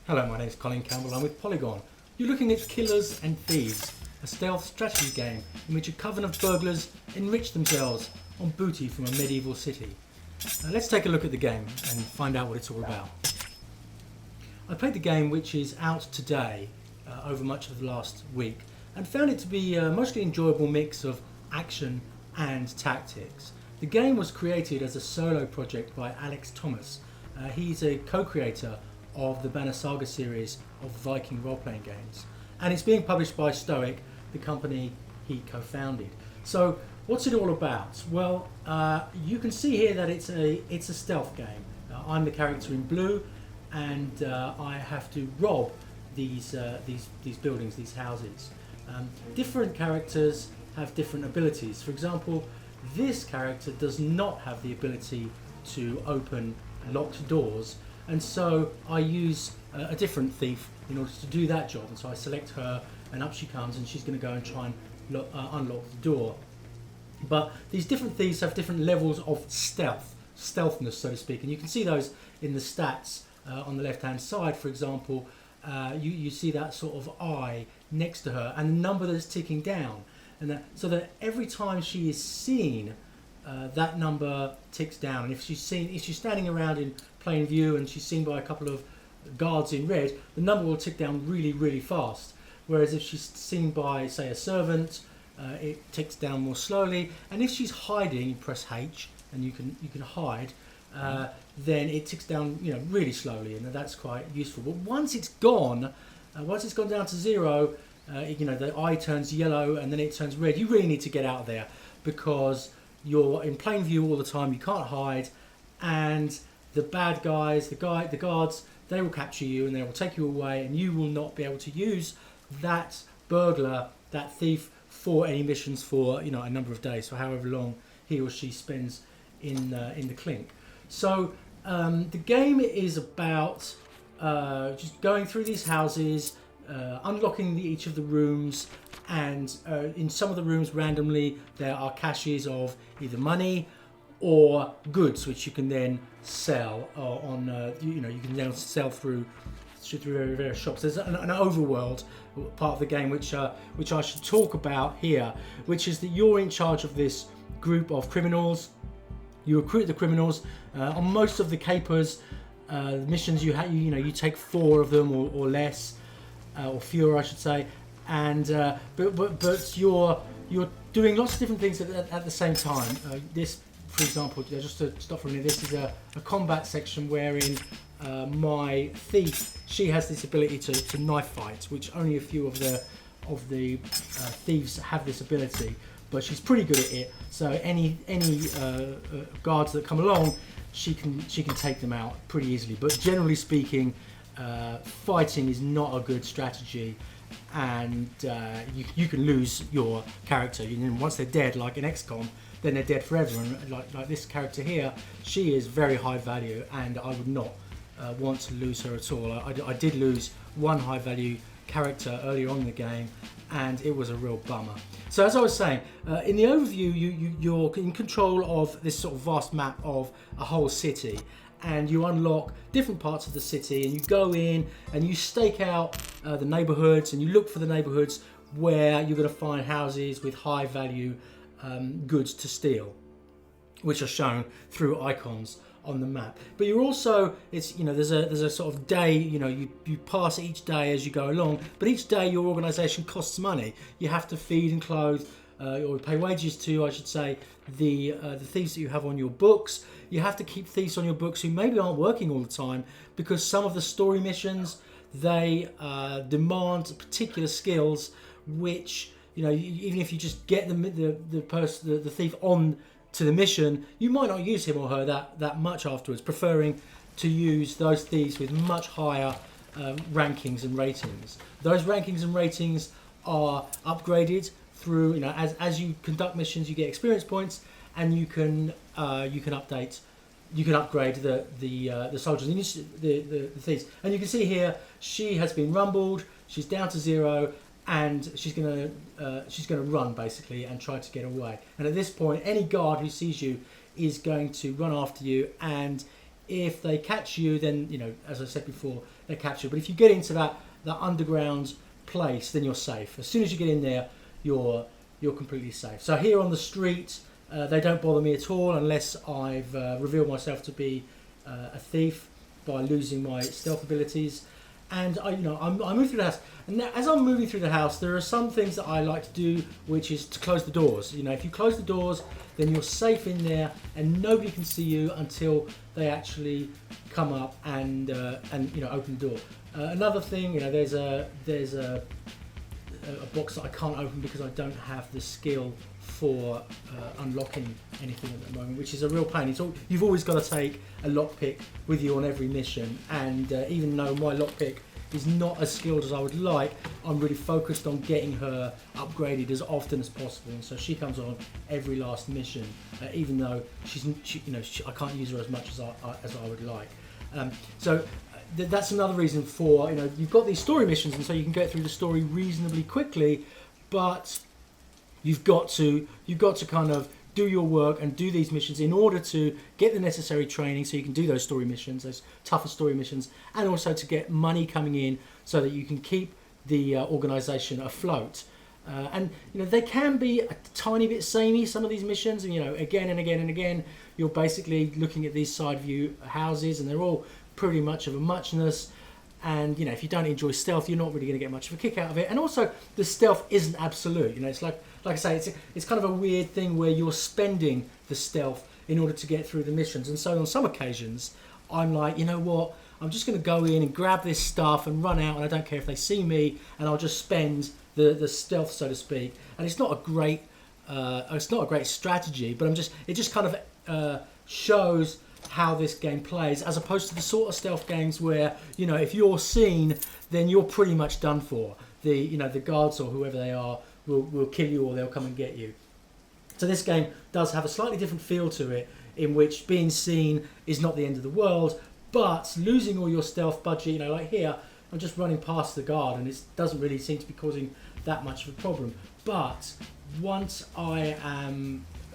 Hello, my name is Colin Campbell. I'm with Polygon. You're looking at Killers and Thieves, a stealth strategy game in which a coven of burglars enrich themselves on booty from a medieval city. Let's take a look at the game and find out what it's all about. I played the game, which is out today over much of the last week, and found it to be a mostly enjoyable mix of action and tactics. The game was created as a solo project by Alex Thomas. He's a co-creator of the Banner Saga series of Viking role-playing games, and it's being published by Stoic, the company he co-founded. So what's it all about? Well, you can see here that it's a stealth game. I'm the character in blue, and I have to rob these buildings, these houses. Different characters have different abilities. For example, this character does not have the ability to open locked doors, and so I use a different thief in order to do that job. And so I select her, and up she comes, and she's going to go and try and unlock the door. But these different thieves have different levels of stealthness, so to speak, and you can see those in the stats on the left-hand side. For example, you see that sort of eye next to her, and the number that's ticking down, and so that every time she is seen, that number ticks down. And if she's standing around in plain view and she's seen by a couple of guards in red, the number will tick down really, really fast. Whereas if she's seen by, say, a servant, it ticks down more slowly. And if she's hiding, you press H, and you can hide. Then it ticks down, really slowly, and that's quite useful. But once it's gone down to zero, the eye turns yellow and then it turns red. You really need to get out of there because you're in plain view all the time. You can't hide, and the bad guys, the guards, they will capture you and they will take you away, and you will not be able to use that burglar, that thief, for any missions for a number of days, for however long he or she spends in the clink. So the game is about just going through these houses, unlocking each of the rooms, and in some of the rooms randomly there are caches of either money or goods which you can then sell you can then sell through various shops. There's an overworld part of the game which I should talk about here, which is that you're in charge of this group of criminals. You recruit the criminals. On most of the capers, missions you take 4 of them or less, or fewer, I should say. And but you're doing lots of different things at the same time. This, for example, just to stop for a minute, this is a combat section wherein my thief, she has this ability to knife fight, which only a few of the thieves have this ability. But she's pretty good at it. So any guards that come along, she can take them out pretty easily. But generally speaking, fighting is not a good strategy, and you can lose your character. Once they're dead, like in XCOM, then they're dead forever. And like this character here, she is very high value, and I would not want to lose her at all. I did lose one high value character earlier on in the game, and it was a real bummer. So as I was saying, in the overview, you're in control of this sort of vast map of a whole city, and you unlock different parts of the city, and you go in and you stake out the neighborhoods, and you look for the neighborhoods where you're going to find houses with high value goods to steal, which are shown through icons on the map. But you're also, there's a sort of day, you pass each day as you go along, but each day your organisation costs money. You have to feed and clothe, or pay wages to, I should say, the thieves that you have on your books. You have to keep thieves on your books who maybe aren't working all the time, because some of the story missions, they demand particular skills which, even if you just get the thief on to the mission, you might not use him or her that much afterwards, preferring to use those thieves with much higher rankings and ratings. Those rankings and ratings are upgraded through, as you conduct missions, you get experience points, and you can upgrade the soldiers, the thieves. And you can see here, she has been rumbled, she's down to 0, and she's gonna run basically and try to get away. And at this point, any guard who sees you is going to run after you, and if they catch you, then, you know, as I said before, they catch you. But if you get into that underground place, then you're safe. As soon as you get in there, you're completely safe. So here on the street, they don't bother me at all unless I've revealed myself to be a thief by losing my stealth abilities. And I move through the house, and now, as I'm moving through the house, there are some things that I like to do, which is to close the doors. You know, if you close the doors, then you're safe in there, and nobody can see you until they actually come up and you know, open the door. Another thing, you know, there's a box that I can't open because I don't have the skill for unlocking anything at the moment, which is a real pain. You've always got to take a lockpick with you on every mission, and even though my lockpick is not as skilled as I would like, I'm really focused on getting her upgraded as often as possible, and so she comes on every last mission, even though I can't use her as much as I would like. That's another reason for, you know, you've got these story missions, and so you can get through the story reasonably quickly, but you've got to kind of do your work and do these missions in order to get the necessary training so you can do those story missions, those tougher story missions, and also to get money coming in so that you can keep the organisation afloat. And you know, they can be a tiny bit samey, some of these missions, and you know, again and again and again, you're basically looking at these side view houses, and they're all pretty much of a muchness. And you know, if you don't enjoy stealth, you're not really going to get much of a kick out of it. And also, the stealth isn't absolute. You know, it's like I say, it's kind of a weird thing where you're spending the stealth in order to get through the missions. And so on some occasions, I'm like, you know what? I'm just going to go in and grab this stuff and run out, and I don't care if they see me, and I'll just spend the stealth, so to speak. And it's not a great strategy, but it just kind of shows how this game plays, as opposed to the sort of stealth games where, you know, if you're seen, then you're pretty much done for. The guards or whoever they are will kill you, or they'll come and get you. So this game does have a slightly different feel to it, in which being seen is not the end of the world, but losing all your stealth budget, you know, like here, I'm just running past the guard, and it doesn't really seem to be causing that much of a problem. But once I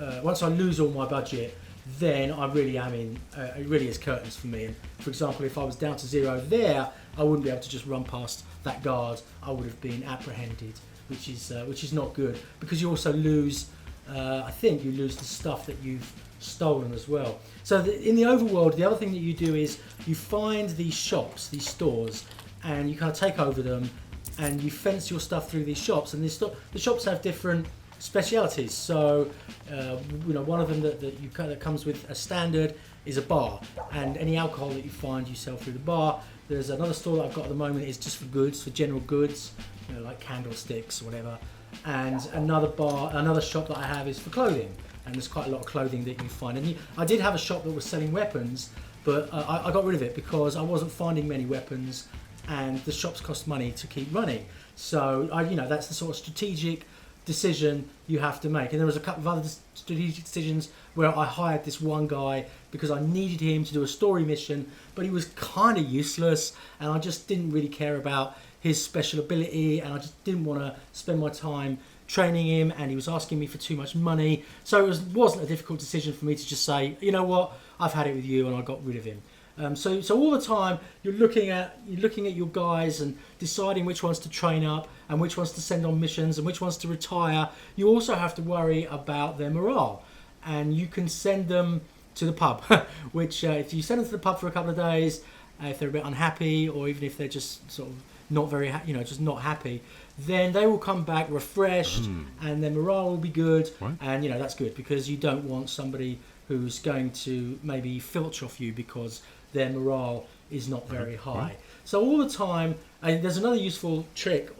lose all my budget, then I really am in. It really is curtains for me. And for example, if I was down to 0 there, I wouldn't be able to just run past that guard. I would have been apprehended, which is not good, because you also lose. I think you lose the stuff that you've stolen as well. So in the overworld, the other thing that you do is you find these shops, these stores, and you kind of take over them, and you fence your stuff through these shops. And the shops have different specialities. So you know, one of them that comes with a standard is a bar, and any alcohol that you find, you sell through the bar. There's another store that I've got at the moment is just for goods, for general goods, you know, like candlesticks or whatever. And another shop that I have is for clothing, and there's quite a lot of clothing that you can find. And I did have a shop that was selling weapons, but I got rid of it because I wasn't finding many weapons, and the shops cost money to keep running. So that's the sort of strategic decision you have to make. And there was a couple of other strategic decisions where I hired this one guy because I needed him to do a story mission, but he was kind of useless, and I just didn't really care about his special ability, and I just didn't want to spend my time training him, and he was asking me for too much money. So it wasn't a difficult decision for me to just say, you know what, I've had it with you, and I got rid of him. So all the time you're looking at your guys and deciding which ones to train up and which ones to send on missions and which ones to retire. You also have to worry about their morale, and you can send them to the pub, which if you send them to the pub for a couple of days, if they're a bit unhappy, or even if they're just sort of not very just not happy, then they will come back refreshed, and their morale will be good. Right. And that's good, because you don't want somebody who's going to maybe filch off you because their morale is not very high. Right. So all the time, and there's another useful trick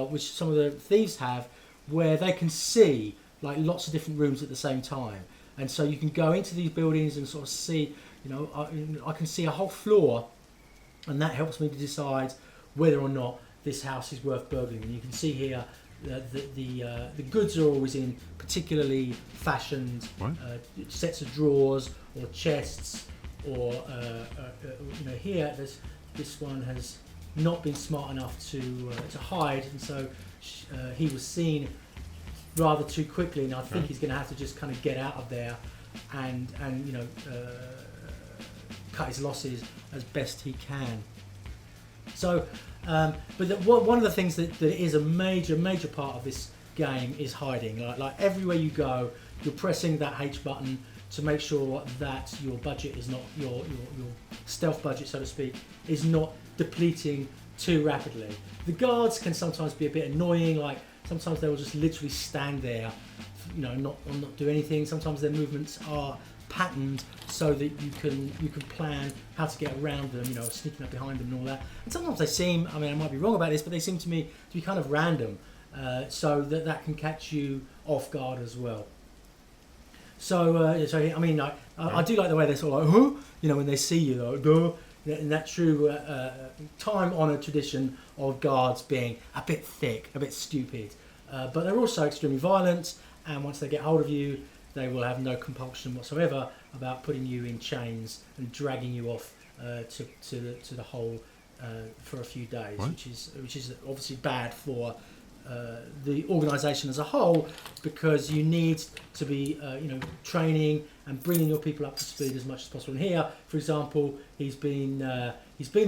which some of the thieves have, where they can see like lots of different rooms at the same time, and so you can go into these buildings and sort of see, I can see a whole floor, and that helps me to decide whether or not this house is worth burgling. And you can see here the goods are always in particularly fashioned sets of drawers or chests, or here this one has not been smart enough to hide, and so he was seen rather too quickly, and I think he's going to have to just kind of get out of there and cut his losses as best he can. So, one of the things that is a major part of this game is hiding. Like everywhere you go, you're pressing that H button to make sure that your budget is not your stealth budget, so to speak, is not depleting too rapidly. The guards can sometimes be a bit annoying. Like sometimes they will just literally stand there, not do anything. Sometimes their movements are patterned so that you can plan how to get around them, sneaking up behind them and all that. And sometimes they seem, I might be wrong about this, but they seem to me to be kind of random, so that can catch you off guard as well. So I do like the way they're sort of like, huh? When they see you, like, duh. In that true time-honoured tradition of guards being a bit thick, a bit stupid, but they're also extremely violent, and once they get hold of you, they will have no compulsion whatsoever about putting you in chains and dragging you off to the hole for a few days, right. which is obviously bad for the organisation as a whole, because you need to be training and bringing your people up to speed as much as possible. And here, for example, he's been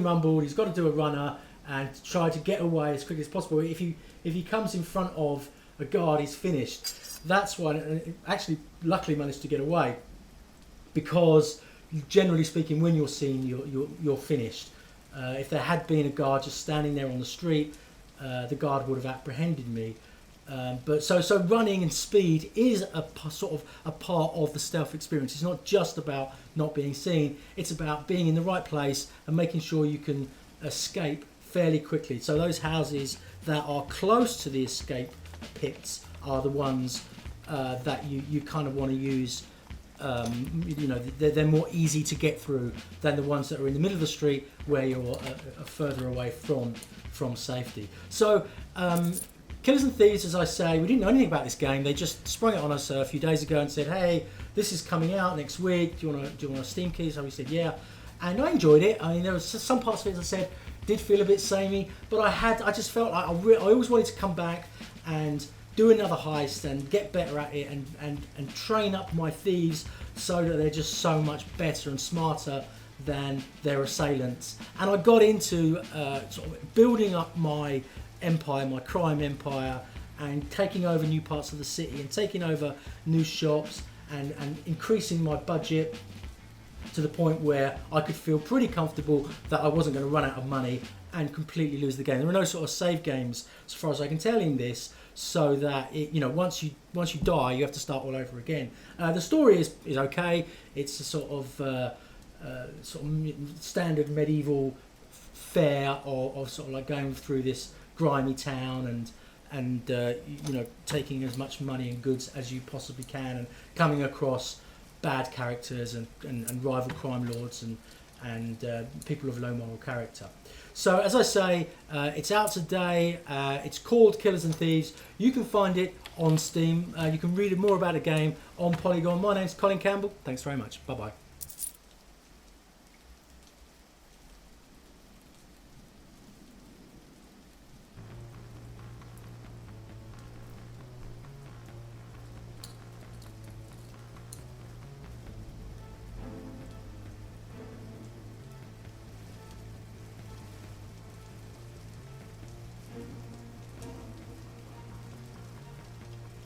rumbled. He's got to do a runner and try to get away as quickly as possible. If he comes in front of a guard, he's finished. That's why, actually, luckily managed to get away, because generally speaking, when you're seen, you're finished. If there had been a guard just standing there on the street, the guard would have apprehended me. But so running and speed is a part of the stealth experience. It's not just about not being seen. It's about being in the right place and making sure you can escape fairly quickly. So those houses that are close to the escape pits are the ones that you kind of want to use. They're more easy to get through than the ones that are in the middle of the street where you're further away from safety. So Killers and Thieves, as I say, we didn't know anything about this game. They just sprung it on us a few days ago and said, hey, this is coming out next week, do you want a Steam key? So we said yeah, and I enjoyed it. There was some parts of it, as I said, did feel a bit samey, but I just felt like I always wanted to come back and do another heist and get better at it and train up my thieves so that they're just so much better and smarter than their assailants. And I got into sort of building up my empire, my crime empire, and taking over new parts of the city and taking over new shops and increasing my budget to the point where I could feel pretty comfortable that I wasn't going to run out of money and completely lose the game. There are no sort of save games, as far as I can tell, in this, so that once you die, you have to start all over again. The story is okay. It's a sort of standard medieval fare of sort of like going through this grimy town and taking as much money and goods as you possibly can, and coming across bad characters and rival crime lords and people of low moral character. So as I say, it's out today. It's called Killers and Thieves. You can find it on Steam. You can read more about the game on Polygon. My name's Colin Campbell. Thanks very much. Bye bye.